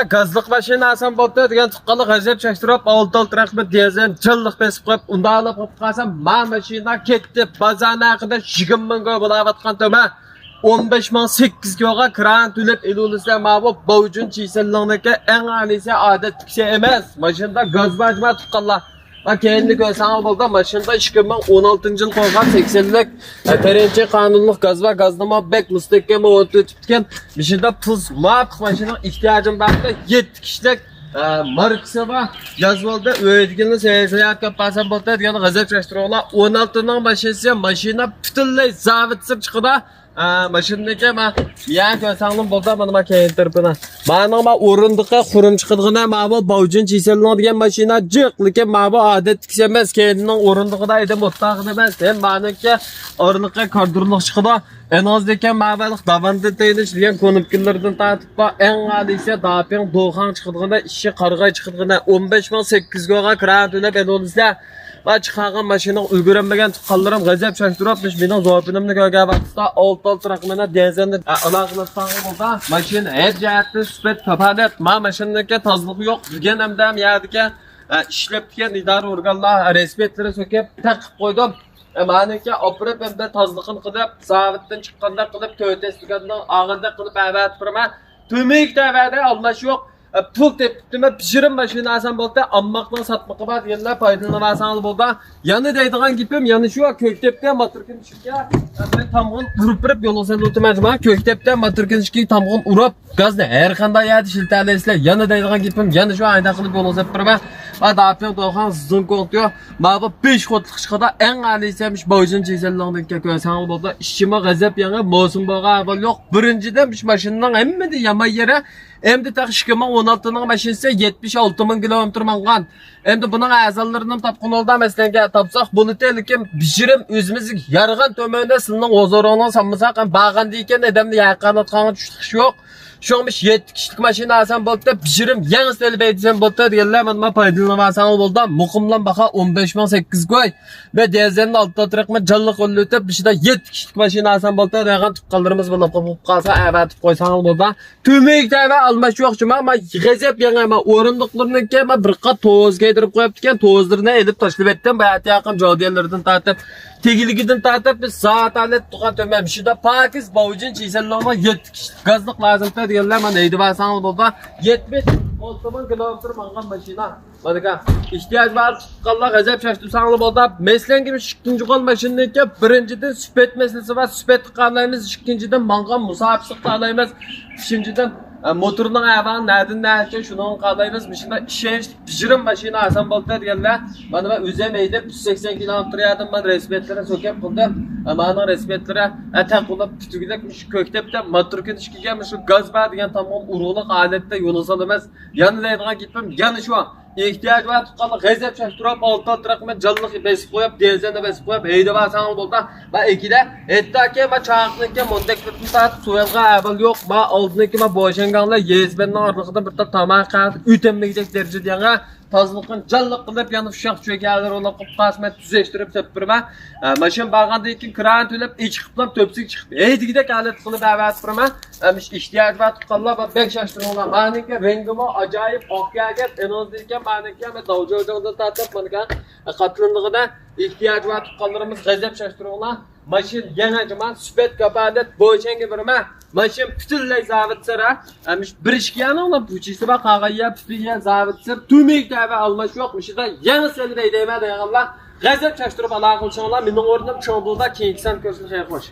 Gazlık başına asan bolta degan tuqqanlı gazep çektirip oltal trakma diyezen çıllık besip koyup unda alıp koyup kalsam ma maşina ketdi bazana haqida 20 mingga bo'layotgan töme 15 ming 8 yo'ga kran tülep elulisa ma bu bovjun chiselligniki eng alisi odat şey emas. Maşinada gaz bajma tuqqanlar. Bak kendi görsem oldu maşında 2016 yıl koygan 80'lik terençe kanunluk gaz ve gazlama bek müstakil otu tutken maşında puz map maşının ihtiyacım vardı 7 kişilik markası var yazıldı öğretmenler seyahat yapasam bolta diyen gazet çalıştırıyorlar 16'nın başısı maşına bütünley zavitsip çıkıdı. Maşındaki ma yan kösanlım bolda bana kendirpina. Bana ma orunduqa qurum chiqidgina ma bu bovjun chiselning degan mashina jiqlike ma bu odat tiksemas kendining orunduqida edi mutlaq emas. Hem maniki orunduqa kardurliq chiqidi. En az degan ma'baliq davanda tayinish degan konipkillardan tatib ba eng alisi daping do'xan chiqidgina ishi qarg'ay chiqidgina 15.800 ga kira to'lab e'lonizda va chiqargan mashina ulguranmagan tuqqanlarim g'azab shashtiribmish mening zavobimni ko'rgan vaqtda 6 raqamini dezanda aloqalasdan bo'lsa mashina hech jihatda sifat kafolat ma mashinadagi tozliq yo'q degan hamdam yerdagi ishlab turgan idora organlar respetlari so'kib taqib qo'ydim. Maniki operab hamda tozliqni qilib zavoddan chiqqanda qilib to'ytesgandan og'irda qilib avat turma to'mik davada almash yo'q. Pul teptime pişirim başına asan bolta ammaqdan satmaqı var yerler paydalanmasan bolta yanı deydigan gipim yanı şu köktepten matırkın çıkya ben tamğın urup yolun o'tmazman köktepten matırkın çıkı tamğın urup gazda her qanday yerda shiltalasizlar yanı deydigan gipim yanı şu ayda qilib yolun sepirman va daping do'xan zun qo'ntiyo ma'bu 5 xotliq chiqada eng alisamish bojin chesellardan ko'rsan bolta ishchima g'azab yana mosum bo'lgan avval yo'q birinchidan ish mashinaning hammada yama yeri endi taq 2016'nın maşinasi 76 ming kilometr mangan. Endi buning a'zolarini topqin olda masalan topsaq buni telekim bishirim o'zimiz yarg'an to'manda sizning o'zorongni sanmasak ham bag'andi ekan odamni yaqinlatgan tushliq yo'q. Şo'mish 7 kişilik mashina asan bo'lsa bishirim yangi selbaydisan bo'lsa deganlar men foydalanmasam bo'ldi. Muqimlan baqa 15.800 qo'y va dezenni oltda turaqma jalliq o'lib bishida 7 kişilik mashina asan bo'lsa degan tuqqanlarimiz bo'lib qolsa avatib qo'ysang bo'ldi. To'mekda va almash yo'qchima ama g'azab yana o'rindiqlarniki bir qat to'z kaydirib qo'yibdi ekan to'zlarni edib tashlab etdim. Bayat yaqin jodiyalardan tortib tegiligidan tortib biz soat alet tuqqan to'mam shida pakiz bovjin chisellarga 7 kişilik gazliq lazım diyorlar men eydi basan bo'lsa 76 ming kilometr mangan mashina. Mana ihtiyoç var chiqqanlar g'azab shashtirsan bo'lsa meslengi ikkinchi qol mashinaniki birinchidan sifat masalasi va sifat qanlaymiz ikkinchidan mangan musofirlik alaymiz uchinchidan motorning ayog'i nereden nerede şunun qadaymiz mashina ishonch bijirim mashina asan bo'lsa deganlar mana men o'zim eydi 180 km yerdan men respetlari so'kib qildim. Mana respetlari ataqulab tutugidek ko'ktepda motorkin ishkiga shu gaz bar degan tamom urug'liq holatda yo'nalsa emas. Yana deydigan gapim yana shu ihtiyoç var tuqqanlar g'azab shashtirib oltin raqamga jalliq besib qo'yib dezanda besib qo'yib eydi basan bo'lsa va ikida ettaki ma chaqniki mondaklikni tatib so'yalga avval yo'q ma oldiniki ma bo'shanganlar yezbenning orqasida bir tamoq qilib o'tamagidek darajada yana tozliqni jalliq qilib yana ushaq cho'kallar olib qasmat tuzashtirib sepirma mashin bag'andan keyin kran to'lib ichi qilib to'psik chiqib eydigidek holat qilib avat turma ihtiyoç var tuqqanlar va bek shashtirganlar maniki rengimi ajoyib oqyaga enozdikan maniki men davjo'jo'da tatib mana qatlinligida ihtiyoç var tuqqanlarimiz g'azab shashtirganlar mashin yana jama sifat kafolat bo'ychanga birma mashin butunlay zavitsira bir ishkani ona puchisi va qag'ayya putunlay zavitsir to'mekda va almash yo'qmishida yana selday deyman deganlar g'azab shashtirib aloqa qilishinglar mening o'rnim cho'ng'da keyingisan ko'rsin xayr xo'sh.